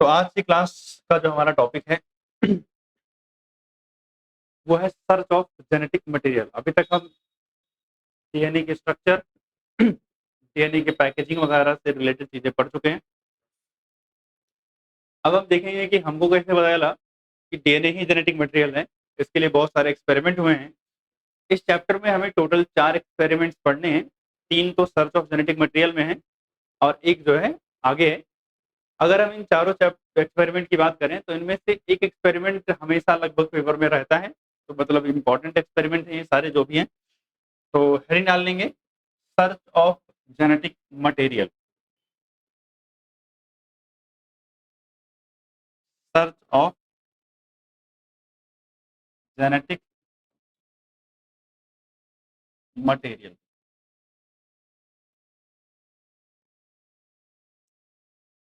तो आज की क्लास का जो हमारा टॉपिक है वो है सर्च ऑफ जेनेटिक मटेरियल। अभी तक हम डीएनए के स्ट्रक्चर, डीएनए के पैकेजिंग वगैरह से रिलेटेड चीजें पढ़ चुके हैं। अब हम देखेंगे कि हमको कैसे पता चला कि डीएनए ही जेनेटिक मटेरियल है। इसके लिए बहुत सारे एक्सपेरिमेंट हुए हैं। इस चैप्टर में हमें टोटल 4 एक्सपेरिमेंट्स पढ़ने हैं। 3 तो सर्च ऑफ जेनेटिक मटेरियल में है और एक जो है आगे है। अगर हम इन चारों एक्सपेरिमेंट की बात करें तो इनमें से एक एक्सपेरिमेंट हमेशा लगभग पेपर में रहता है, तो मतलब इंपॉर्टेंट एक्सपेरिमेंट है ये सारे जो भी हैं। तो हेडिंग डाल लेंगे search of genetic material. Search of genetic material.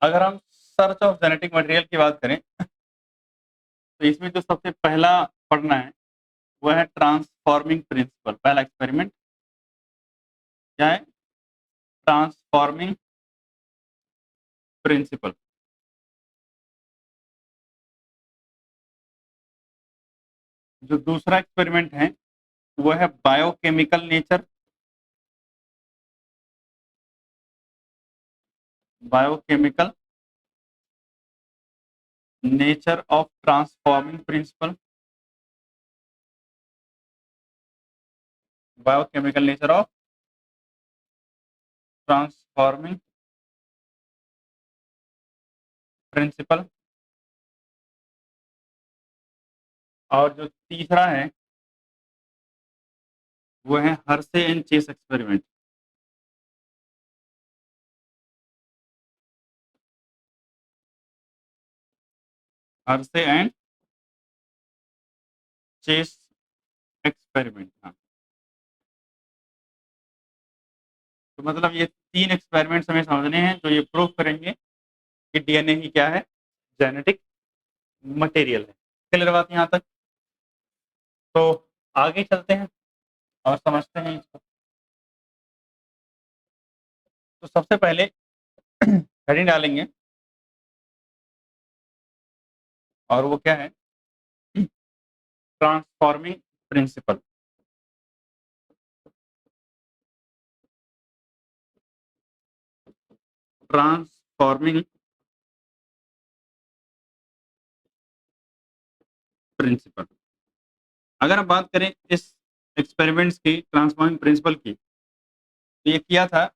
अगर हम सर्च ऑफ जेनेटिक मटेरियल की बात करें तो इसमें जो सबसे पहला पढ़ना है वह है ट्रांसफॉर्मिंग प्रिंसिपल। पहला एक्सपेरिमेंट क्या है? Transforming principle. जो दूसरा एक्सपेरिमेंट है वह है biochemical nature. Biochemical nature of transforming principle. Biochemical nature of transforming principle. और जो तीसरा है वो है Hershey and chess experiment. Hershey and chess experiment. हाँ, तो मतलब ये 3 एक्सपेरिमेंट्स हमें समझने हैं जो ये प्रूव करेंगे कि डीएनए ही क्या है? जेनेटिक मटेरियल है। क्लियर बात यहाँ तक? तो आगे चलते हैं और समझते हैं इसको। तो सबसे पहले हेडिंग डालेंगे और वो क्या है? Transforming principle. Transforming principle. अगर हम बात करें इस एक्सपेरिमेंट्स की, ट्रांसफॉर्मिंग प्रिंसिपल की, तो ये किया था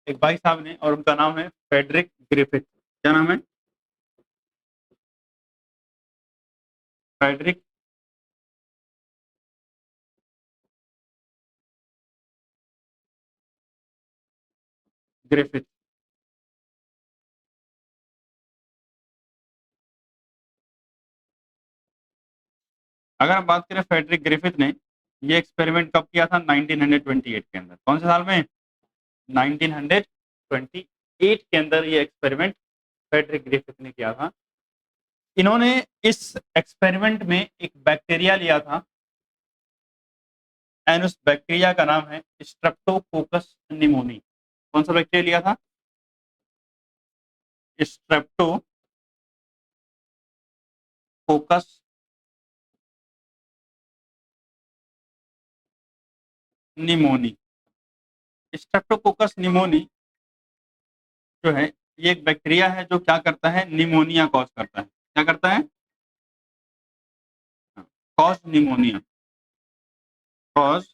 एक भाई साहब ने और उनका नाम है फ्रेडरिक ग्रिफिथ। क्या नाम है? Frederick Griffith. अगर हम बात करें फ्रेडरिक ग्रिफिथ ने ये एक्सपेरिमेंट कब किया था? 1928 के अंदर। कौन से साल में? 1928 के अंदर ये एक्सपेरिमेंट फ्रेडरिक ग्रिफिथ ने किया था। इन्होंने इस एक्सपेरिमेंट में एक बैक्टीरिया लिया था एंड उस बैक्टीरिया का नाम है स्ट्रेप्टोकोकस निमोनी। कौन सा बैक्टीरिया लिया था? Streptococcus pneumoniae. स्ट्रेप्टोकोकस निमोनी जो है ये एक बैक्टीरिया है जो क्या करता है? निमोनिया कॉज करता है। क्या करता है? Cause pneumonia. Cause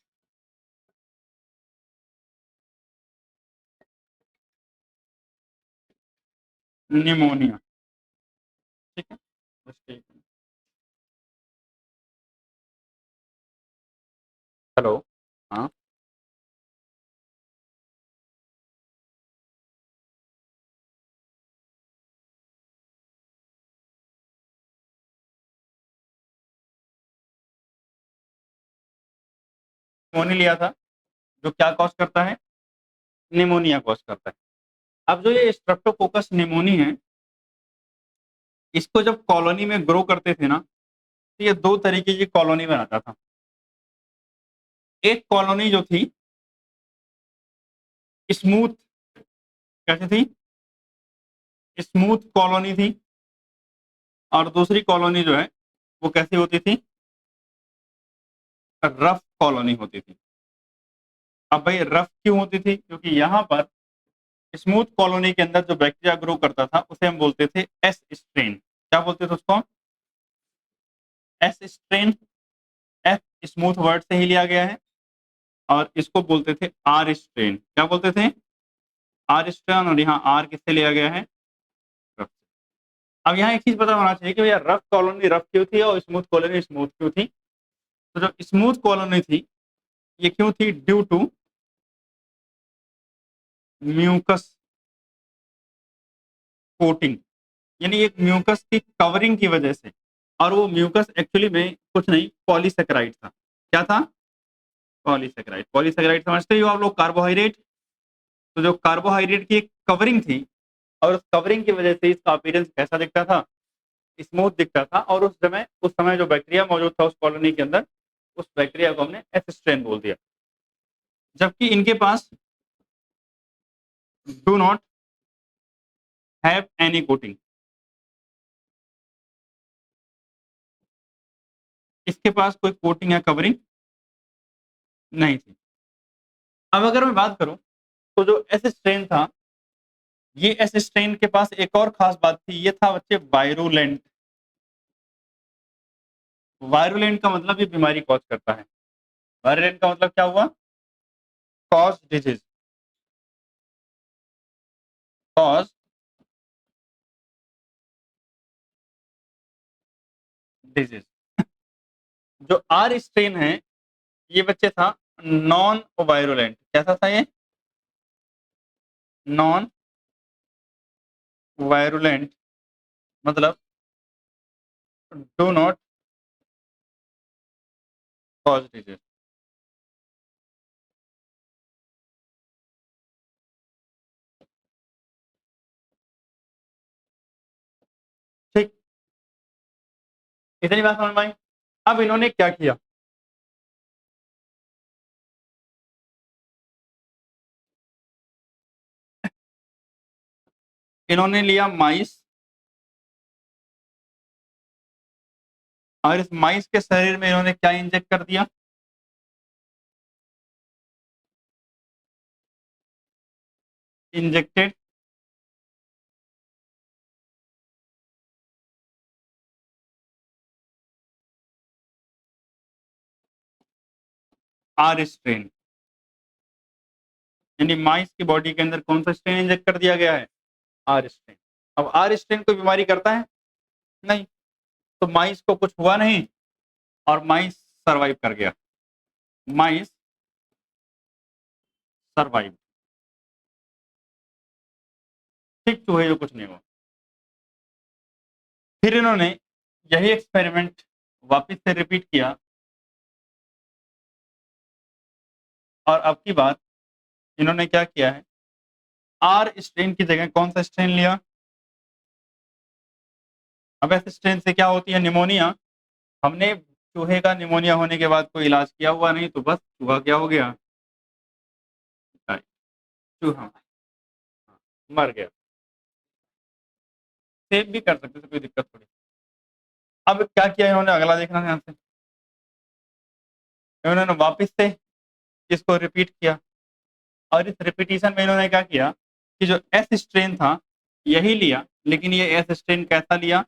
pneumonia. ठीक है, बस ठीक है। हेलो। हाँ, निमोनी लिया था जो क्या कॉज करता है? निमोनिया कॉज करता है। अब जो ये स्ट्रेप्टोकोकस निमोनी है इसको जब कॉलोनी में ग्रो करते थे ना तो ये दो तरीके की कॉलोनी बनाता था। एक कॉलोनी जो थी स्मूथ, कैसे थी? स्मूथ कॉलोनी थी और दूसरी कॉलोनी जो है वो कैसी होती थी, रफ कॉलोनी होती थी। अब भाई रफ क्यों होती थी, क्योंकि यहाँ पर स्मूथ कॉलोनी के अंदर जो बैक्टीरिया ग्रो करता था उसे हम बोलते थे एस स्ट्रेन। क्या बोलते थे उसको, S strain. F smooth word से ही लिया गया है और इसको बोलते थे आर स्ट्रेन। क्या बोलते थे, आर स्ट्रेन। और यहाँ आर किससे लिया गया है, रफ। अब यहाँ एक चीज पता होना चाहिए कि भैया रफ कॉलोनी रफ क्यों थी और स्मूथ कॉलोनी स्मूथ क्यों थी। तो जो स्मूथ कॉलोनी थी ये क्यों थी, ड्यू टू म्यूकस कोटिंग, यानी एक म्यूकस की कवरिंग की वजह से। और वो म्यूकस एक्चुअली में कुछ नहीं, पॉलीसेकेराइड था। क्या था, पॉलीसेकेराइड। पॉलीसेकेराइड समझते ही हो आप लोग, कार्बोहाइड्रेट। तो जो कार्बोहाइड्रेट की एक कवरिंग थी और उस कवरिंग की वजह से इसका अपीयरेंस कैसा दिखता था, स्मूथ दिखता था। और उस समय जो बैक्टीरिया मौजूद था उस कॉलोनी के अंदर, उस बैक्टीरिया को हमने एस स्ट्रेन बोल दिया। जबकि इनके पास do not have any coating, इसके पास कोई कोटिंग या कवरिंग नहीं थी। अब अगर मैं बात करूं तो जो एस स्ट्रेन था, ये एस स्ट्रेन के पास एक और खास बात थी, ये था बच्चे वायरुलेंट। वायरुलेंट का मतलब ये बीमारी कॉज करता है। वायरुलेंट का मतलब क्या हुआ, कॉज डिजीज, कॉज डिजीज। जो आर स्ट्रेन है ये बच्चे था नॉन वायरुलेंट। कैसा था ये, नॉन वायरुलेंट, मतलब डू नॉट कॉज डिजीज। ठीक, इतनी बात समझ में आई। अब इन्होंने क्या किया, इन्होंने लिया माइस और इस माइस के शरीर में इन्होंने क्या इंजेक्ट कर दिया, इंजेक्टेड आर स्ट्रेन। यानी माइस की बॉडी के अंदर कौन सा स्ट्रेन इंजेक्ट कर दिया गया है, आर स्ट्रेन। अब आर स्ट्रेन कोई बीमारी करता है नहीं, तो माइस को कुछ हुआ नहीं और माइस सरवाइव कर गया, माइस सरवाइव। ठीक, चूहे जो कुछ नहीं हुआ। फिर इन्होंने यही एक्सपेरिमेंट वापस से रिपीट किया और अब की बात इन्होंने क्या किया है, आर स्ट्रेन की जगह कौन सा स्ट्रेन लिया। अब ऐसे स्ट्रेन से क्या होती है, निमोनिया। हमने चूहे का निमोनिया होने के बाद कोई इलाज किया हुआ नहीं, तो बस चूहा क्या हो गया, चूहा मर गया। सेव भी कर सकते थे, कोई दिक्कत थोड़ी। अब क्या किया इन्होंने, अगला देखना ध्यान से। इन्होंने वापस से इसको रिपीट किया और इस रिपीटिशन में इन्होंने क्या किया कि जो एस स्ट्रेन था यही लिया, लेकिन ये एस स्ट्रेन कैसा लिया,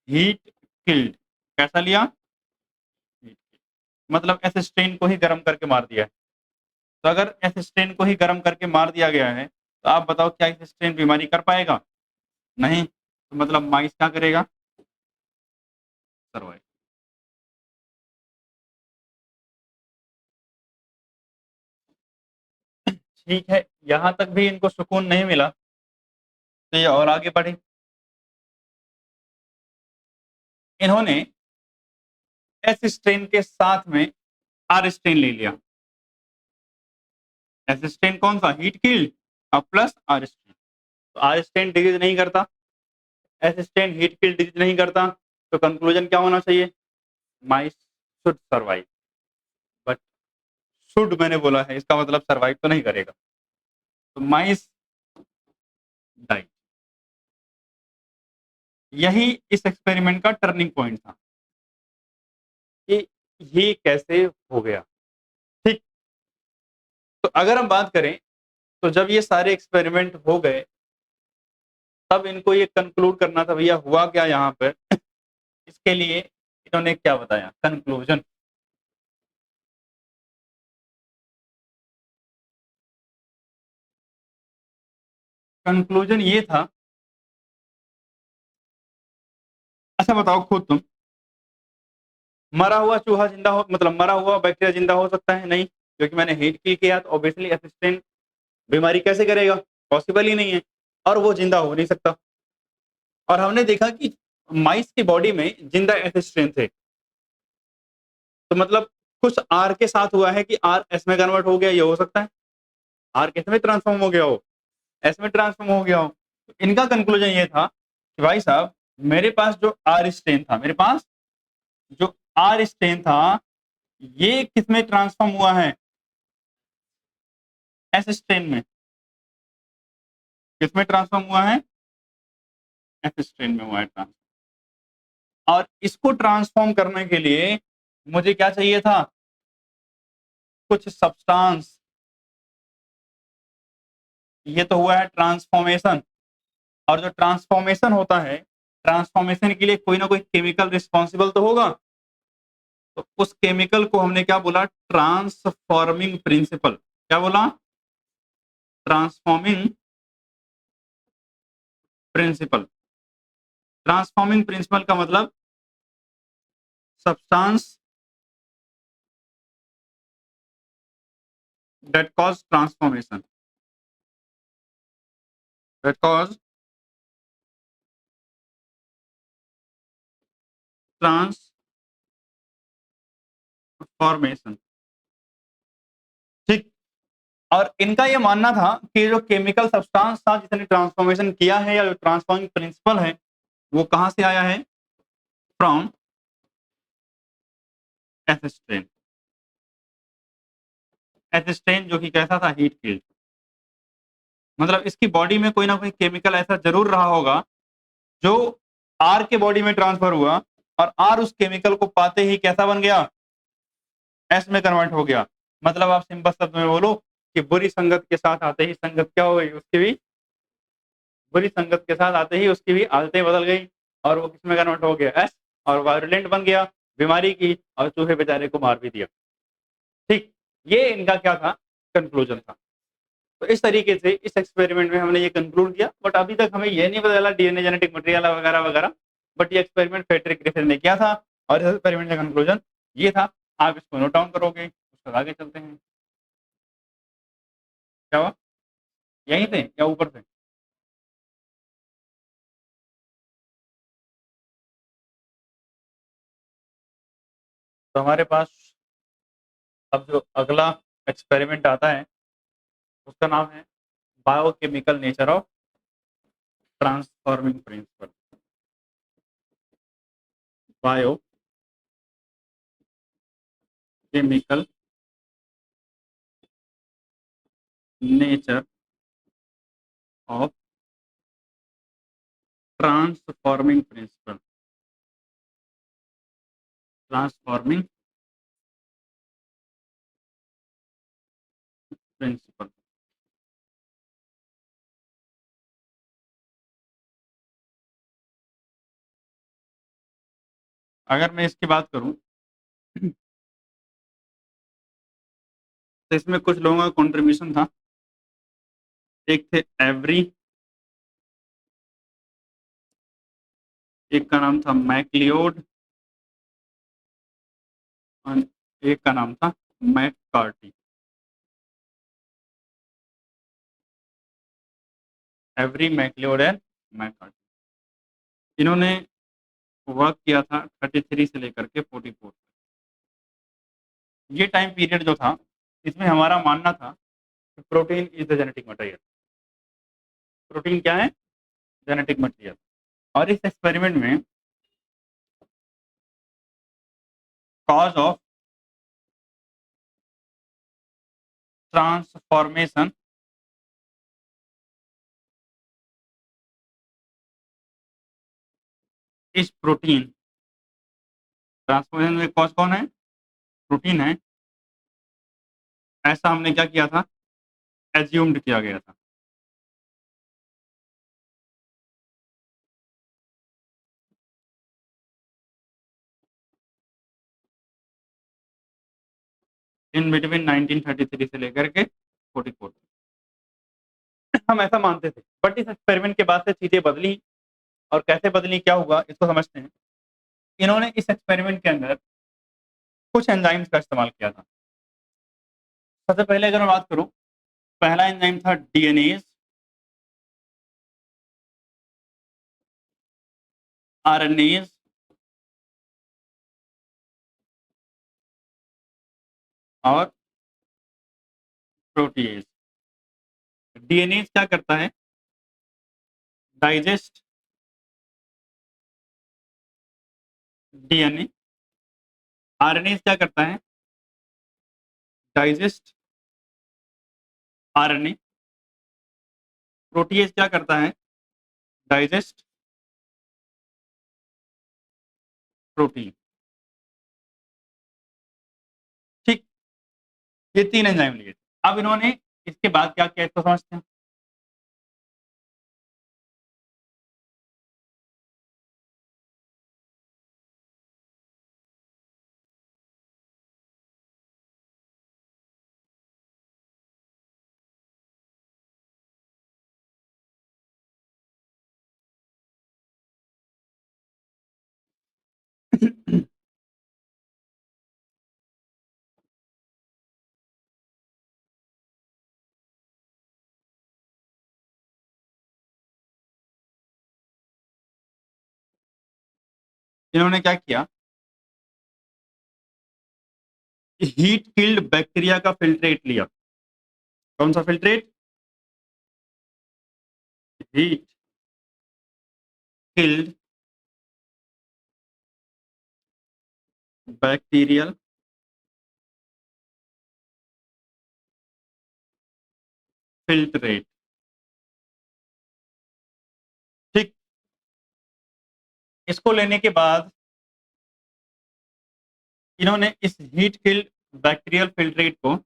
हीट किल्ड। कैसा लिया, हीट किल्ड। मतलब एस स्ट्रेन को ही गर्म करके मार दिया है। तो अगर एस स्ट्रेन को ही गर्म करके मार दिया गया है तो आप बताओ क्या इस स्ट्रेन बीमारी कर पाएगा, नहीं। तो मतलब माइस क्या करेगा, सर्वाइव। ठीक है, यहां तक भी इनको सुकून नहीं मिला तो ये और आगे बढ़े। इन्होंने एस स्ट्रेन के साथ में आर स्ट्रेन ले लिया। एस स्ट्रेन कौन सा, हीट किल्ड, और प्लस आर स्ट्रेन। तो आर स्ट्रेन डिजीज नहीं करता, S strain heat killed disease नहीं करता, तो कंक्लूजन क्या होना चाहिए, माइस शुड सर्वाइव। बट शुड मैंने बोला है, इसका मतलब सर्वाइव तो नहीं करेगा। तो माइस डाई। यही इस एक्सपेरिमेंट का टर्निंग पॉइंट था कि ये कैसे हो गया। ठीक, तो अगर हम बात करें तो जब ये सारे एक्सपेरिमेंट हो गए तब इनको ये कंक्लूड करना था भैया हुआ क्या यहाँ पर। इसके लिए इन्होंने क्या बताया, कंक्लूजन। कंक्लूजन ये था, अच्छा बताओ खुद तुम, मरा हुआ चूहा जिंदा हो, मतलब मरा हुआ बैक्टीरिया जिंदा हो सकता है? नहीं, क्योंकि मैंने हीट किल किया तो ऑब्वियसली असिस्टेंट बीमारी कैसे करेगा, पॉसिबल ही नहीं है, और वो जिंदा हो नहीं सकता। और हमने देखा कि माइस की बॉडी में जिंदा एसिस्टेंट थे, तो मतलब कुछ आर के साथ हुआ है कि आर एस में कन्वर्ट हो गया, ये हो सकता है। आर किस में ट्रांसफॉर्म हो गया हो, एस में ट्रांसफॉर्म हो गया हो। तो इनका कंक्लूजन ये था कि भाई साहब मेरे पास जो आर स्टेन था, मेरे पास जो आर स्टेन था, ये किस में ट्रांसफॉर्म हुआ है, एस स्टेन में। किस में ट्रांसफॉर्म हुआ है, एस स्टेन में हुआ है ट्रांसफॉर्म। और इसको ट्रांसफॉर्म करने के लिए मुझे क्या चाहिए था, कुछ सब्सटेंस। ये तो हुआ है ट्रांसफॉर्मेशन, और जो ट्रांसफॉर्मेशन होता है, ट्रांसफॉर्मेशन के लिए कोई ना कोई केमिकल रिस्पॉन्सिबल तो होगा। तो उस केमिकल को हमने क्या बोला, ट्रांसफॉर्मिंग प्रिंसिपल। क्या बोला, ट्रांसफॉर्मिंग प्रिंसिपल। ट्रांसफॉर्मिंग प्रिंसिपल का मतलब substance that cause transformation, that cause transformation. ठीक, और इनका ये मानना था कि जो केमिकल सब्सटेंस था जिसने ट्रांसफॉर्मेशन किया है, या जो ट्रांसफॉर्मिंग प्रिंसिपल है, वो कहां से आया है, फ्रॉम एसिस्टेन। एसिस्टेन जो कि कैसा था, हीट फील्ड। मतलब इसकी बॉडी में कोई ना कोई केमिकल ऐसा जरूर रहा होगा जो आर के बॉडी में ट्रांसफर हुआ, और आर उस केमिकल को पाते ही कैसा बन गया, एस में कन्वर्ट हो गया। मतलब आप सिंपल शब्द में बोलो कि बुरी संगत के साथ आते ही संगत क्या हो गई, उसकी भी बुरी संगत के साथ आते ही उसकी भी आदतें बदल गई, और वो किसमें कन्वर्ट हो गया, एस, और वायरुलेंट बन गया बीमारी की, और चूहे बेचारे को मार भी दिया। ठीक, ये इनका क्या था, कंक्लूजन था। तो इस तरीके से इस एक्सपेरिमेंट में हमने ये कंक्लूड किया, बट अभी तक हमें ये नहीं पता चला डीएनए जेनेटिक मटेरियल वगैरह वगैरह। बट ये एक्सपेरिमेंट फ्रेडरिक ग्रिफिथ ने किया था, और इस एक्सपेरिमेंट का कंक्लूजन ये था। आप इसको नोट डाउन करोगे, उसके बाद आगे चलते हैं। क्या हुआ, यहीं से या ऊपर से? तो हमारे पास अब जो अगला एक्सपेरिमेंट आता है उसका नाम है biochemical nature of transforming principle. Biochemical nature of transforming principle. Transforming principle. अगर मैं इसकी बात करूं तो इसमें कुछ लोगों का कंट्रीब्यूशन था। एक थे एवरी, एक का नाम था मैकलियोड, और एक का नाम था McCarty. Avery, MacLeod and McCarty. इन्होंने वर्क किया था 33 से लेकर के 44। ये टाइम पीरियड जो था, इसमें हमारा मानना था कि protein is the genetic material. Protein क्या है, जेनेटिक मटेरियल। और इस एक्सपेरिमेंट में कॉज ऑफ ट्रांसफॉर्मेशन इस प्रोटीन, ट्रांसपोर्टेशन में कॉज कौन है? प्रोटीन है। ऐसा हमने क्या किया था? एज्यूम्ड किया गया था। इन बिटवीन 1933 से लेकर के 44 हम ऐसा मानते थे, बट इस एक्सपेरिमेंट के बाद से चीजें बदली। और कैसे बदली, क्या हुआ, इसको समझते हैं। इन्होंने इस एक्सपेरिमेंट के अंदर कुछ एंजाइम्स का इस्तेमाल किया था। सबसे पहले अगर मैं बात करूं, पहला एंजाइम था डीएनएज, आरएनएज और प्रोटीएज। डीएनएज क्या करता है? Digest DNA. आरएनएज क्या करता है? Digest RNA. प्रोटीएज क्या करता है? Digest protein. ठीक, ये तीन एंजाइम लिए थे। अब इन्होंने इसके बाद क्या किया, इसको समझते हैं। इन्होंने क्या किया, हीट किल्ड बैक्टीरिया का फिल्ट्रेट लिया। कौन सा filtrate? Heat killed bacterial filtrate. ठीक, इसको लेने के बाद इन्होंने इस हीट किल्ड बैक्टीरियल फिल्ट्रेट को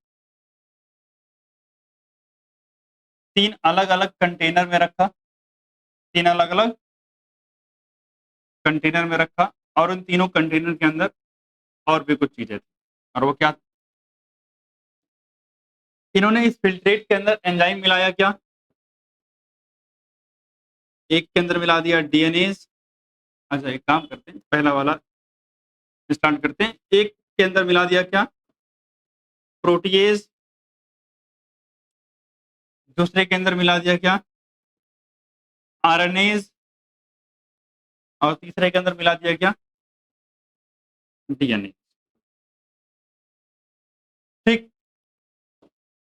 तीन अलग अलग कंटेनर में रखा। तीन अलग अलग कंटेनर में रखा, और उन तीनों कंटेनर के अंदर और भी कुछ चीजें थी। और वो क्या? इन्होंने इस फिल्ट्रेट के अंदर एंजाइम मिलाया। क्या? एक के अंदर मिला दिया डीएनएज। अच्छा, एक काम करते हैं, पहला वाला स्टार्ट करते हैं। एक के अंदर मिला दिया क्या? प्रोटीएज। दूसरे के अंदर मिला दिया क्या? आरएनएज। और तीसरे के अंदर मिला दिया क्या? डीएनए। ठीक,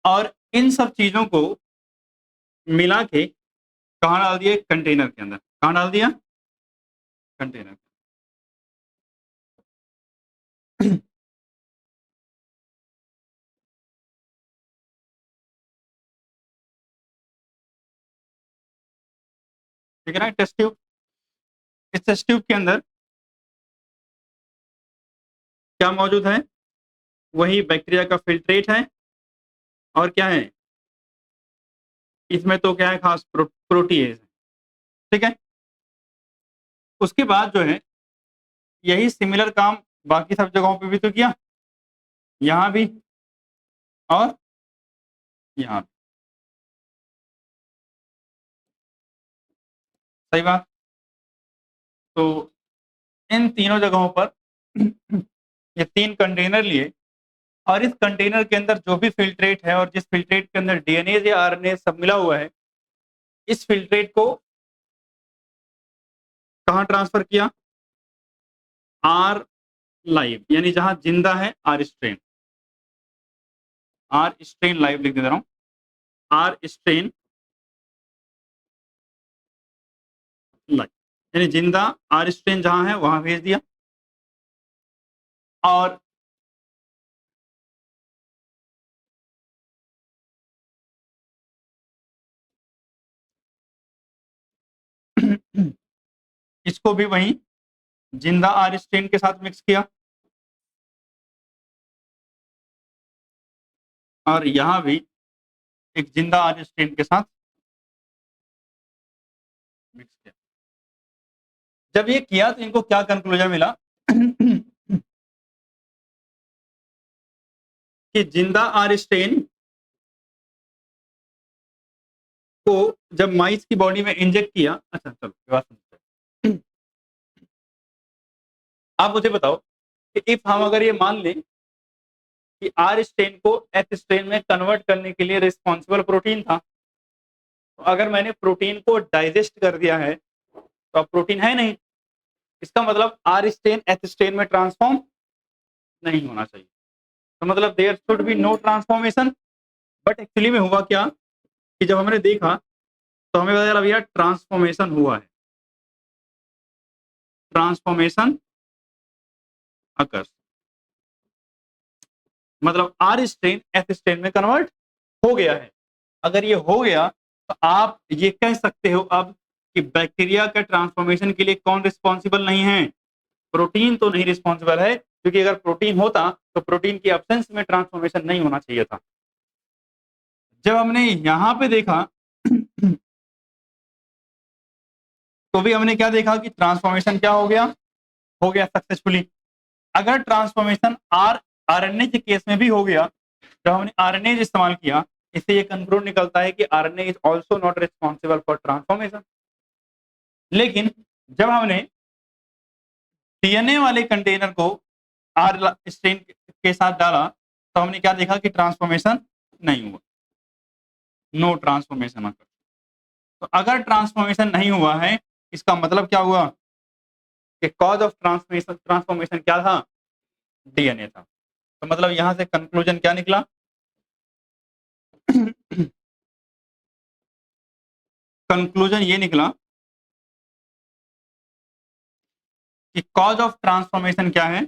और इन सब चीजों को मिला के कहाँ डाल दिया? कंटेनर के अंदर। कहाँ डाल दिया? कंटेनर। ठीक है ना? Test tube. इस टेस्ट ट्यूब के अंदर क्या मौजूद है? वही बैक्टीरिया का फिल्ट्रेट है। और क्या है इसमें? तो क्या है खास? प्रोटीएज है। ठीक है, उसके बाद जो है, यही सिमिलर काम बाकी सब जगहों पे भी तो किया, यहाँ भी और यहाँ भी। सही बात। तो इन तीनों जगहों पर ये तीन कंटेनर लिए, और इस कंटेनर के अंदर जो भी फिल्ट्रेट है, और जिस फिल्ट्रेट के अंदर डीएनए या आरएनए सब मिला हुआ है, इस फिल्ट्रेट को कहाँ ट्रांसफर किया? आर लाइव, यानी जहां जिंदा है R strain. R strain live लिख दे रहा हूं। आर स्ट्रेन लाइव, यानी जिंदा आर स्ट्रेन जहां है वहां भेज दिया। और इसको भी वहीं जिंदा आर स्ट्रेन के साथ मिक्स किया और यहां भी एक जिंदा आर स्ट्रेन के साथ मिक्स किया। जब ये किया तो इनको क्या कंक्लूजन मिला कि जिंदा आर स्ट्रेन को जब माइस की बॉडी में इंजेक्ट किया, अच्छा चलो बात सुनते हैं। आप मुझे बताओ कि इफ हम अगर ये मान लें कि आर स्ट्रेन को एच स्ट्रेन में कन्वर्ट करने के लिए रिस्पॉन्सिबल प्रोटीन था, तो अगर मैंने प्रोटीन को डाइजेस्ट कर दिया है तो अब प्रोटीन है नहीं, इसका मतलब आर स्ट्रेन एच स्ट्रेन में ट्रांसफॉर्म नहीं होना चाहिए। तो मतलब there should be no transformation. But actually में हुआ क्या कि जब हमने देखा तो हमें पता चला भैया ट्रांसफॉर्मेशन हुआ है, ट्रांसफॉर्मेशन अकर्स, मतलब आर स्ट्रेन एच स्ट्रेन में कन्वर्ट हो गया है। अगर ये हो गया तो आप ये कह सकते हो अब कि बैक्टीरिया का ट्रांसफॉर्मेशन के लिए कौन रिस्पॉन्सिबल नहीं है? प्रोटीन तो नहीं रिस्पॉन्सिबल है, क्योंकि अगर प्रोटीन होता तो प्रोटीन की एब्सेंस में ट्रांसफॉर्मेशन नहीं होना चाहिए था। जब हमने यहां पे देखा तो भी हमने क्या देखा कि ट्रांसफॉर्मेशन क्या हो गया सक्सेसफुली। अगर ट्रांसफॉर्मेशन आरएनए के केस में भी हो गया, जब हमने आरएनए इस्तेमाल किया, इससे ये कंक्लूड निकलता है कि RNA is also not responsible for transformation. लेकिन जब हमने डीएनए वाले कंटेनर को आर स्ट्रेन के साथ डाला तो हमने क्या देखा कि ट्रांसफॉर्मेशन नहीं हुआ, नो ट्रांसफॉर्मेशन। तो अगर ट्रांसफॉर्मेशन नहीं हुआ है, इसका मतलब क्या हुआ कि कॉज ऑफ ट्रांसफॉर्मेशन क्या था? डीएनए था। तो मतलब यहां से कंक्लूजन क्या निकला? कंक्लूजन ये निकला कि कॉज ऑफ ट्रांसफॉर्मेशन क्या है?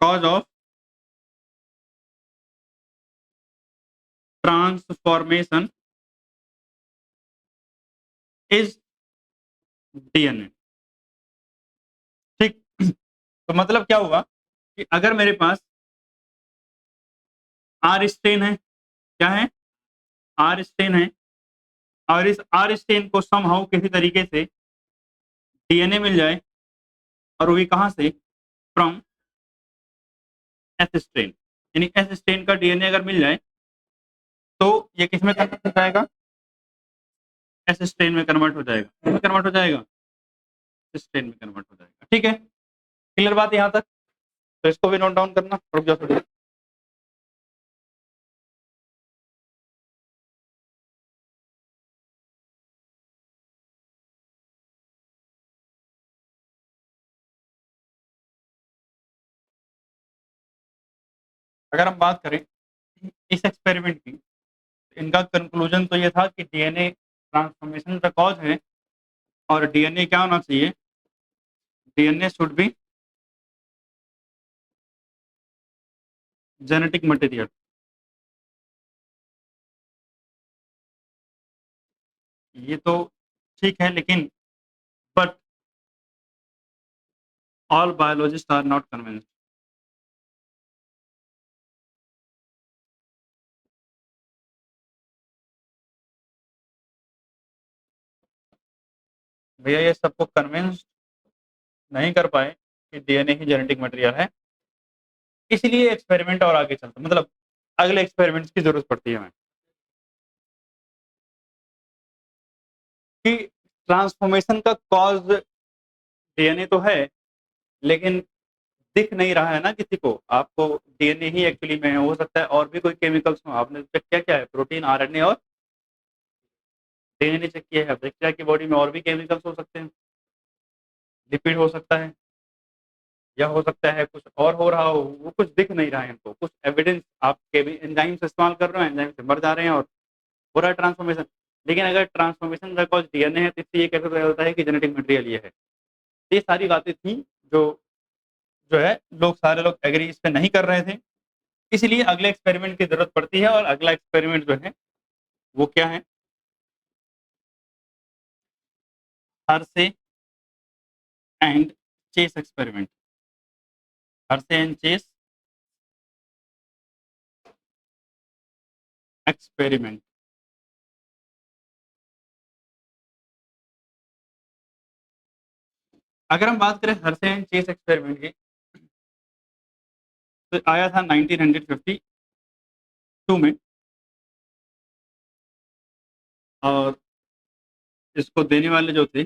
Cause of transformation is DNA. ठीक। तो मतलब क्या हुआ कि अगर मेरे पास आर स्ट्रेन है, क्या है? आर स्ट्रेन है, और इस आर स्ट्रेन को समहाउ किसी तरीके से डीएनए मिल जाए, और वो भी कहां से? From S strain. यानी एस स्ट्रेन का डीएनए अगर मिल जाए तो ये किस में कन्वर्ट हो जाएगा? एस स्ट्रेन में कन्वर्ट हो जाएगा। किस में कन्वर्ट हो जाएगा? स्ट्रेन में कन्वर्ट हो जाएगा। ठीक है, क्लियर बात यहाँ तक? तो इसको भी नोट डाउन करना, रुक जाओ थोड़ी। अगर हम बात करें इस एक्सपेरिमेंट की, इनका कंक्लूजन तो ये था कि डीएनए ट्रांसफॉर्मेशन का कॉज है, और डीएनए क्या होना चाहिए? DNA should be genetic material. ये तो ठीक है, लेकिन but all biologist are not convinced. भैया ये सबको कन्विंस नहीं कर पाए कि डीएनए ही जेनेटिक मटेरियल है, इसलिए एक्सपेरिमेंट और आगे चलता, मतलब अगले एक्सपेरिमेंट्स की जरूरत पड़ती है हमें कि ट्रांसफॉर्मेशन का कॉज डीएनए तो है, लेकिन दिख नहीं रहा है ना किसी को। आपको डीएनए ही एक्चुअली में है, हो सकता है और भी कोई केमिकल्स हो। आपने चेक किया क्या है? प्रोटीन, आरएनए और डीएनए चेक किया है। बैक्टीरिया की बॉडी में और भी केमिकल्स हो सकते हैं, लिपिड हो सकता है, या हो सकता है कुछ और हो रहा हो, वो कुछ दिख नहीं रहा है हमको। कुछ एविडेंस, आप एंजाइम से इस्तेमाल कर रहे हो, एंजाइम से मर जा रहे हैं और हो रहा है ट्रांसफॉर्मेशन। लेकिन अगर ट्रांसफॉर्मेशन का कॉज डीएनए है तो इससे ये कैसे पता चलता है कि जेनेटिक मटेरियल ये है? ये सारी बातें थी जो जो है लोग, सारे लोग एग्री इस पे नहीं कर रहे थे, इसलिए अगले एक्सपेरिमेंट की जरूरत पड़ती है। और अगला एक्सपेरिमेंट जो है वो क्या है? Hershey and chess experiment, Hershey and chess experiment. अगर हम बात करें हर्शे एंड चेस एक्सपेरिमेंट की, तो आया था 1952 में, और इसको देने वाले जो थे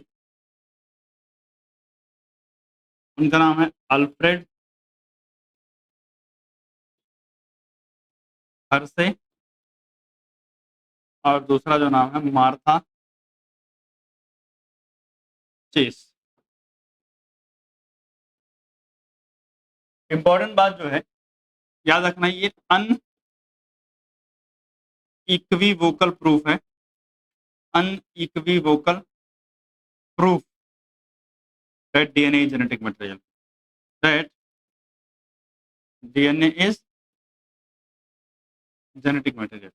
उनका नाम है अल्फ्रेड हर्शे, और दूसरा जो नाम है मार्था चेस। इंपॉर्टेंट बात जो है याद रखना, ये अनइक्विवोकल प्रूफ है, unequivocal proof that DNA is genetic material, that DNA is genetic material।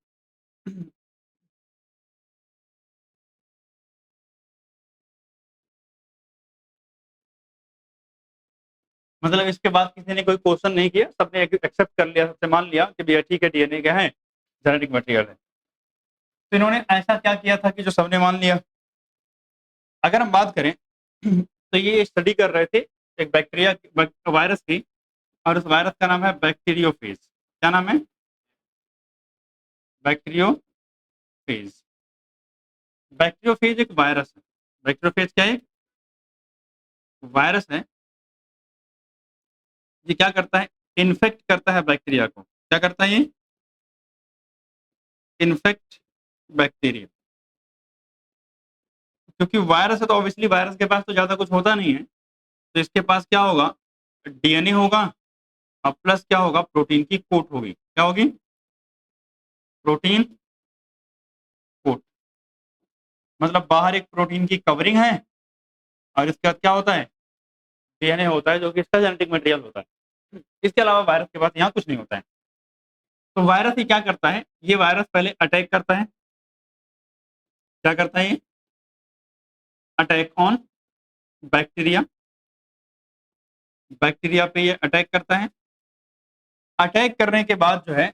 मतलब इसके बाद किसी ने कोई क्वेश्चन नहीं किया, सबने एक्सेप्ट कर लिया, सबसे मान लिया कि भैया ठीक है डीएनए क्या है, जेनेटिक मटेरियल है। तो इन्होंने ऐसा क्या किया था कि जो सबने मान लिया। अगर हम बात करें तो ये स्टडी कर रहे थे एक बैक्टीरिया वायरस की, और उस वायरस का नाम है बैक्टीरियोफेज। क्या नाम है? बैक्टीरियोफेज। बैक्टीरियोफेज एक वायरस है। बैक्टीरियोफेज क्या है? वायरस है। ये क्या करता है? इन्फेक्ट करता है बैक्टीरिया को। क्या करता है ये? Infect bacteria. क्योंकि वायरस है तो ऑब्वियसली वायरस के पास तो ज्यादा कुछ होता नहीं है, तो इसके पास क्या होगा? डीएनए होगा, और प्लस क्या होगा? प्रोटीन की कोट होगी। क्या होगी? Protein coat. मतलब बाहर एक प्रोटीन की कवरिंग है, और इसके बाद क्या होता है? डीएनए होता है, जो कि इसका जेनेटिक मटेरियल होता है। इसके अलावा वायरस के पास यहाँ कुछ नहीं होता है। तो वायरस ही क्या करता है? ये वायरस पहले अटैक करता है। क्या करता है ये? Attack on bacteria. बैक्टीरिया पे ये अटैक करता है। अटैक करने के बाद जो है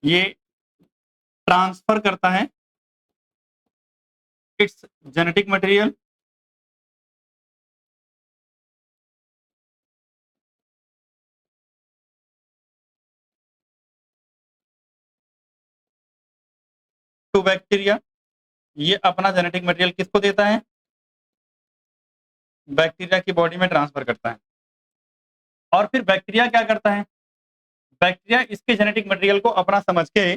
ये ट्रांसफर करता है its genetic material to bacteria. ये अपना जेनेटिक मटेरियल किसको देता है? बैक्टीरिया की बॉडी में ट्रांसफर करता है। और फिर बैक्टीरिया क्या करता है? बैक्टीरिया इसके जेनेटिक मटेरियल को अपना समझ के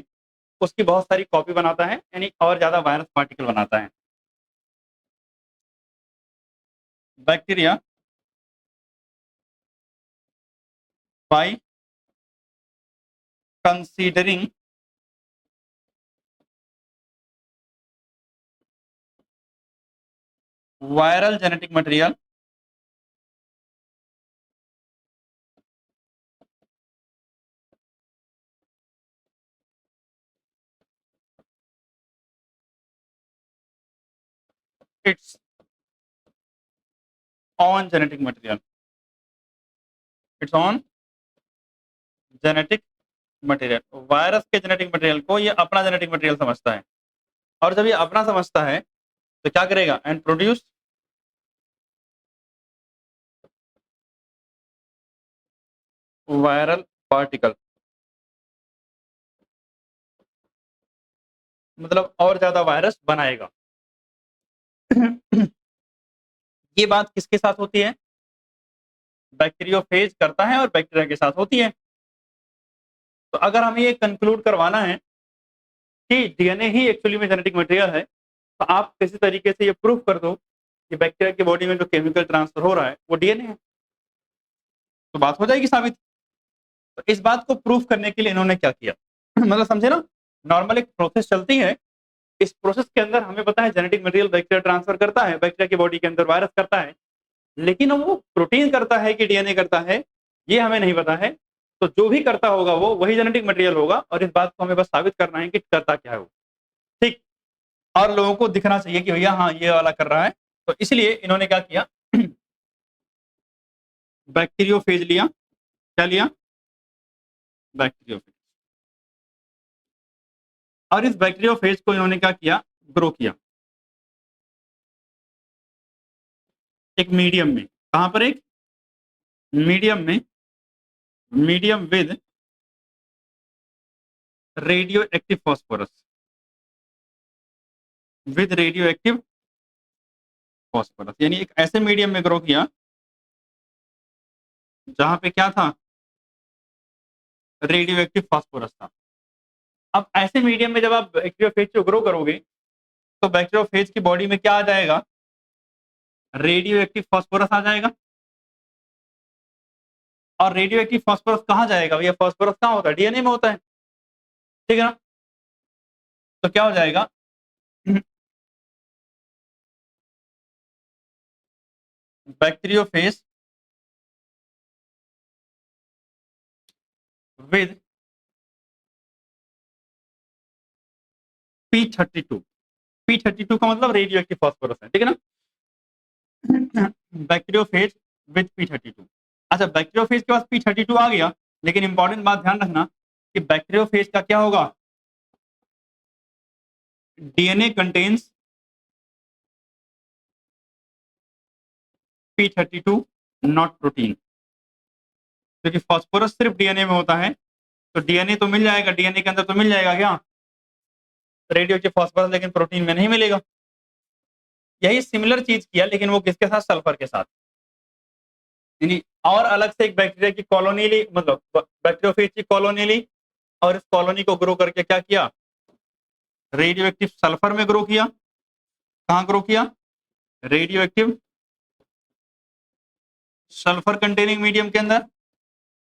उसकी बहुत सारी कॉपी बनाता है, यानी और ज्यादा वायरस पार्टिकल बनाता है। Bacteria by considering viral genetic material it's on genetic material, it's on genetic material. Virus के जेनेटिक मटेरियल को ये अपना जेनेटिक मटेरियल समझता है, और जब ये अपना समझता है तो क्या करेगा? And produce viral particle. मतलब और ज्यादा वायरस बनाएगा। ये बात किसके साथ होती है? बैक्टीरियोफेज करता है और बैक्टीरिया के साथ होती है। तो अगर हमें ये कंक्लूड करवाना है कि डीएनए ही एक्चुअली में जेनेटिक मटेरियल है, तो आप किसी तरीके से ये प्रूफ कर दो कि बैक्टीरिया की बॉडी में जो केमिकल ट्रांसफर हो रहा है वो डीएनए है, तो बात हो जाएगी साबित। तो इस बात को प्रूफ करने के लिए इन्होंने क्या किया? मतलब समझे ना, नॉर्मल एक प्रोसेस चलती है। इस प्रोसेस के अंदर हमें पता है जेनेटिक मटेरियल बैक्टीरिया ट्रांसफर करता है, बैक्टीरिया की बॉडी के अंदर वायरस करता है, लेकिन वो प्रोटीन करता है कि डीएनए करता है ये हमें नहीं पता है। तो जो भी करता होगा वो वही जेनेटिक मटेरियल होगा, और इस बात को हमें बस साबित करना है कि करता क्या है वो। ठीक। और लोगों को दिखना चाहिए कि भैया हाँ ये वाला कर रहा है। तो इसलिए इन्होंने क्या किया, बैक्टीरियोफेज लिया। क्या लिया? बैक्टीरियोफेज। और इस बैक्टीरियोफेज को इन्होंने क्या किया, ग्रो किया एक मीडियम में। कहां पर? एक मीडियम में, medium with radioactive phosphorus, with radioactive phosphorus, यानी एक ऐसे मीडियम में ग्रो किया जहां पे क्या था, रेडियो एक्टिव फॉस्फोरस था। अब ऐसे मीडियम में जब आप बैक्टीरियोफेज को ग्रो करोगे तो बैक्टीरियोफेज की बॉडी में क्या आ जाएगा, रेडियो एक्टिव फॉस्फोरस आ जाएगा। और रेडियो एक्टिव फॉस्फोरस कहाँ जाएगा भैया? फॉस्फोरस कहाँ होता है? डीएनए में होता है, ठीक है ना। तो क्या हो जाएगा, बैक्टीरियोफेज विद P32। P32 का मतलब रेडियो एक्टिव फॉस्फोरस है, ठीक है ना। Bacteriophage with P32। अच्छा, बैक्टीरियोफेज के पास P32 आ गया, लेकिन इंपॉर्टेंट बात ध्यान रखना कि बैक्टीरियोफेज का क्या होगा, DNA contains P32 not protein. क्योंकि फॉस्फोरस सिर्फ डीएनए में होता है, तो डीएनए तो मिल जाएगा, डीएनए के अंदर तो मिल जाएगा क्या, रेडियो एक्टिव फॉस्फोरस, लेकिन प्रोटीन में नहीं मिलेगा। यही सिमिलर चीज किया, लेकिन वो किसके साथ, सल्फर के साथ। यानी और अलग से एक बैक्टीरिया की कॉलोनी ली, मतलब बैक्टीरियोफेज की कॉलोनी ली, और इस कॉलोनी को ग्रो करके क्या किया, रेडियो एक्टिव सल्फर में ग्रो किया। कहां ग्रो किया, radio active sulphur containing medium के अंदर।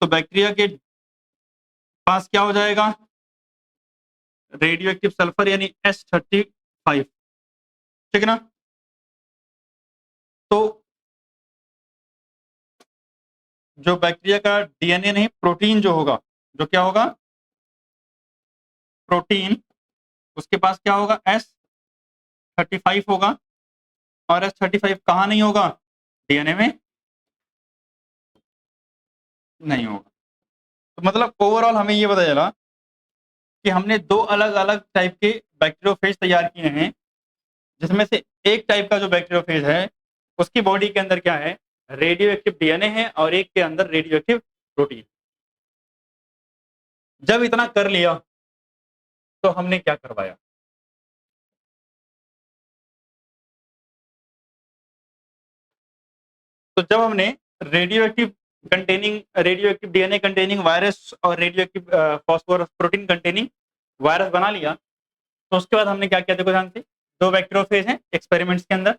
तो बैक्टीरिया के पास क्या हो जाएगा, रेडियो एक्टिव सल्फर यानी S35, ठीक है ना। तो जो बैक्टीरिया का डीएनए नहीं, प्रोटीन जो होगा, जो क्या होगा, प्रोटीन, उसके पास क्या होगा, S35 होगा। और S35 कहाँ नहीं होगा, डीएनए में नहीं होगा। तो मतलब ओवरऑल हमें ये पता चला कि हमने दो अलग अलग टाइप के बैक्टीरियोफेज तैयार किए हैं, जिसमें से एक टाइप का जो बैक्टीरियोफेज है उसकी बॉडी के अंदर क्या है, रेडियो एक्टिव डीएनए है, और एक के अंदर रेडियो एक्टिव प्रोटीन। जब इतना कर लिया तो हमने क्या करवाया, तो जब हमने radioactive radioactive DNA containing virus और radioactive phosphorus protein containing virus बना लिया, तो उसके बाद हमने क्या किया, देखो ध्यान से, दो बैक्टीरियोफेज हैं एक्सपेरिमेंट्स के अंदर,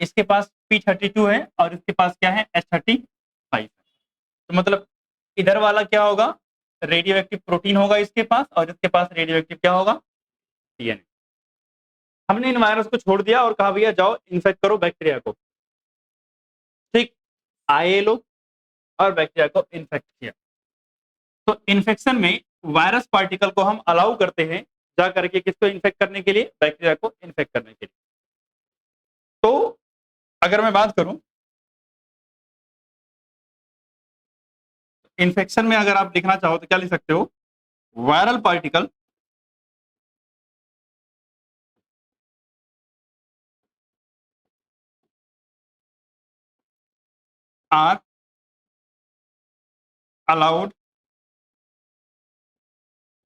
इसके पास P32 है और इसके पास क्या है, S35 है। तो मतलब इधर वाला क्या होगा, रेडियो एक्टिव प्रोटीन होगा इसके पास, और इसके पास रेडियो एक्टिव क्या होगा, डीएनए। हमने इन वायरस को छोड़ दिया और कहा भैया जाओ इन्फेक्ट करो बैक्टीरिया को, ठीक। आए लोग और बैक्टीरिया को इन्फेक्ट किया। तो इन्फेक्शन में वायरस पार्टिकल को हम अलाउ करते हैं जा करके किसको इन्फेक्ट करने के लिए, बैक्टीरिया को इन्फेक्ट करने के लिए। तो अगर मैं बात करूं, इन्फेक्शन में अगर आप लिखना चाहो तो क्या लिख सकते हो, viral particle are allowed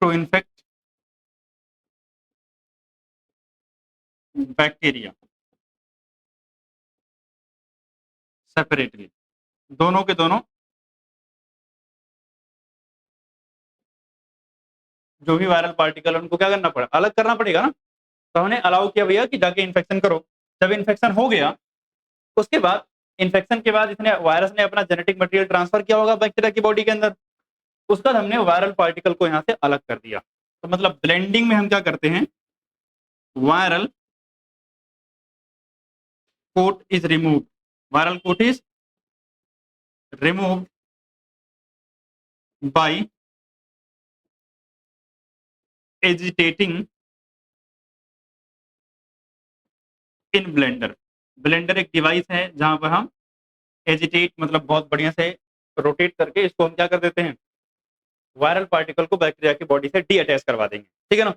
to infect bacteria separately. दोनों के दोनों, जो भी वायरल पार्टिकल है उनको क्या करना पड़ा, अलग करना पड़ेगा ना। तो हमने अलाउ किया भैया कि जाके इन्फेक्शन करो। जब इन्फेक्शन हो गया, उसके बाद इन्फेक्शन के बाद इसने वायरस ने अपना जेनेटिक मटेरियल ट्रांसफर किया होगा बैक्टीरिया की बॉडी के अंदर, उसका हमने वायरल पार्टिकल को यहाँ से अलग कर दिया। तो मतलब ब्लेंडिंग में हम क्या करते हैं, viral coat is remove, viral coat is remove by agitating in blender. Blender एक डिवाइस है जहां पर हम एजिटेट मतलब बहुत बढ़िया से रोटेट करके इसको हम क्या कर देते हैं, वायरल पार्टिकल को बैक्टीरिया की बॉडी से डी अटैच करवा देंगे, ठीक है ना।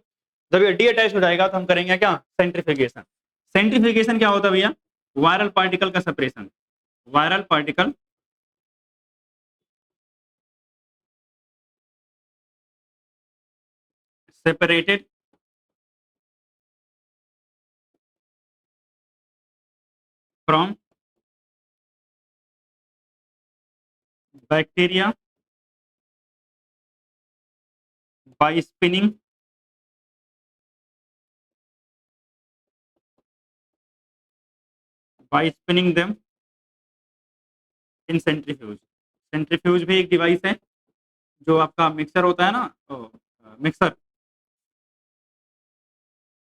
जब ये डी अटैच हो जाएगा तो हम करेंगे क्या, सेंट्रीफ्यूगेशन। सेंट्रीफ्यूगेशन क्या होता है भैया, वायरल पार्टिकल का separation. Viral particle separated from bacteria by spinning them in centrifuge। Centrifuge भी एक डिवाइस है, जो आपका मिक्सर होता है ना, मिक्सर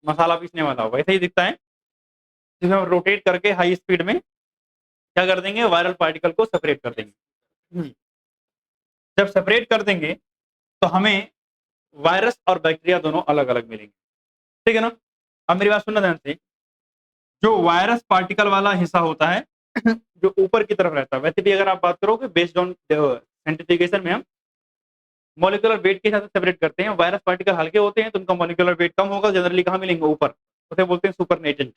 मसाला पीसने वाला वैसे ही दिखता है, जिसमें हम रोटेट करके हाई स्पीड में क्या कर देंगे, वायरल पार्टिकल को सेपरेट कर देंगे। जब सेपरेट कर देंगे तो हमें वायरस और बैक्टीरिया दोनों अलग अलग मिलेंगे, ठीक है ना। अब मेरी बात सुनना ध्यान से, जो वायरस पार्टिकल वाला हिस्सा होता है जो ऊपर की तरफ रहता है, वैसे भी अगर आप बात करोगे बेस्ड ऑन सेंट्रीफ्यूगेशन में हम मॉलिक्यूलर वेट के हिसाब से सेपरेट करते हैं। वायरस पार्टिकल हल्के होते हैं तो उनका मॉलिक्यूलर वेट कम होगा, जनरली कहाँ मिलेंगे, ऊपर, उसे बोलते हैं सुपरनेटेंट।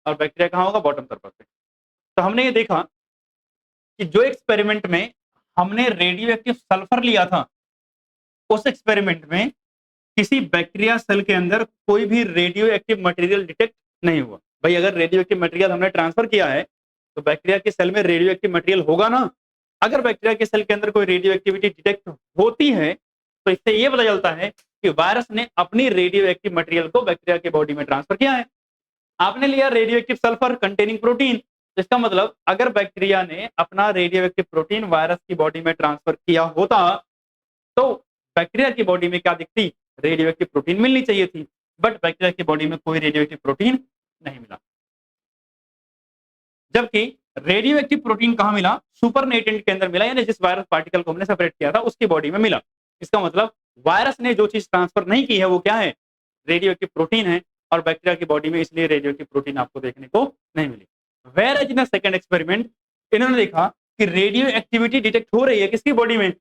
और बैक्टीरिया कहाँ होगा, बॉटम सरफेस पे। तो हमने ये देखा कि जो एक्सपेरिमेंट में हमने रेडियो एक्टिव सल्फर लिया था, उस एक्सपेरिमेंट में किसी बैक्टीरिया सेल के अंदर कोई भी रेडियो एक्टिव मटेरियल डिटेक्ट नहीं हुआ। भाई अगर रेडियो एक्टिव मटेरियल हमने ट्रांसफर किया है तो बैक्टीरिया के सेल में रेडियो एक्टिव मटेरियल होगा ना। अगर बैक्टीरिया के सेल के अंदर कोई रेडियो एक्टिविटी डिटेक्ट होती है तो इससे ये पता चलता है कि वायरस ने अपनी रेडियो एक्टिव मटेरियल को बैक्टीरिया के बॉडी में ट्रांसफर किया है। आपने लिया radio active sulphur containing protein, इसका मतलब अगर बैक्टीरिया ने अपना रेडियो एक्टिव प्रोटीन वायरस की बॉडी में ट्रांसफर किया होता तो बैक्टीरिया की बॉडी में क्या दिखती, रेडियो एक्टिव प्रोटीन मिलनी चाहिए थी, बट बैक्टीरिया की बॉडी में कोई रेडियो एक्टिव प्रोटीन नहीं मिला। जबकि रेडियो एक्टिव प्रोटीन कहां मिला, सुपरनेटेंट के अंदर मिला, यानी जिस वायरस पार्टिकल को हमने सेपरेट किया था उसकी बॉडी में मिला। इसका मतलब वायरस ने जो चीज ट्रांसफर नहीं की है वो क्या है, रेडियो एक्टिव प्रोटीन है, और बैक्टीरिया की बॉडी में इसलिए रेडियो एक्टिव प्रोटीन आपको देखने को नहीं मिली। Whereas in second experiment इन्होंने देखा कि रेडियो एक्टिविटी डिटेक्ट हो रही है किसकी बॉडी में,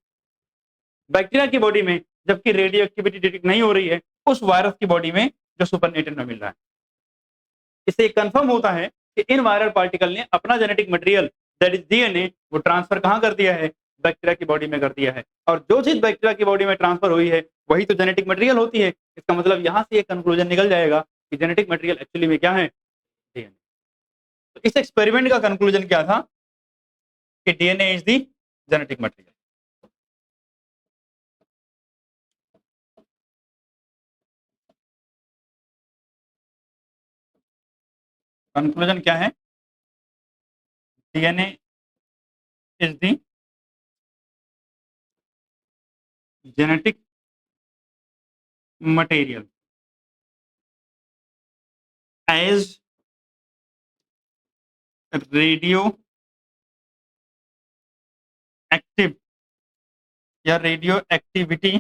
बैक्टीरिया की बॉडी में, जबकि रेडियो एक्टिविटी डिटेक्ट नहीं हो रही है उस वायरस की बॉडी में जो सुपरनेटेंट में मिल रहा है। इससे कंफर्म होता है कि इन वायरल पार्टिकल ने अपना genetic material that is DNA वो ट्रांसफर कहां कर दिया है, बैक्टीरिया की बॉडी में कर दिया है। और जो चीज बैक्टीरिया की बॉडी में ट्रांसफर हुई है वही तो जेनेटिक मटेरियल होती है। इसका मतलब यहां से एक कंक्लूजन निकल जाएगा कि जेनेटिक मटेरियल एक्चुअली में क्या है, डीएनए। तो इस एक्सपेरिमेंट का कंक्लूजन क्या था कि DNA is the genetic material. Conclusion क्या है, DNA is the genetic material as radioactive या radioactivity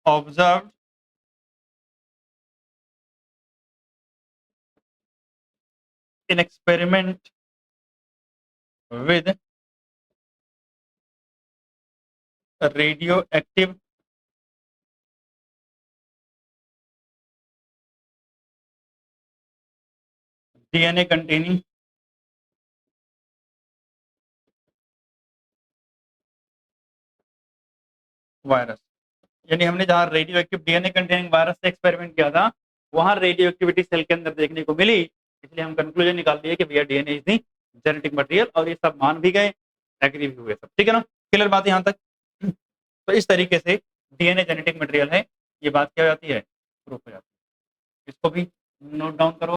observe in experiment with radioactive DNA containing virus. यानी हमने जहां radioactive DNA containing virus से एक्सपेरिमेंट किया था वहां रेडियो एक्टिविटी सेल के अंदर देखने को मिली, इसलिए हम कंक्लूजन निकाल दिए कि भैया DNA is the genetic material, और ये सब मान भी गए, एग्री भी हुए सब, ठीक है ना। क्लियर बात यहां तक। तो इस तरीके से डीएनए जेनेटिक मटेरियल है, ये बात क्या हो जाती है, प्रूफ हो जाती है। इसको भी नोट डाउन करो।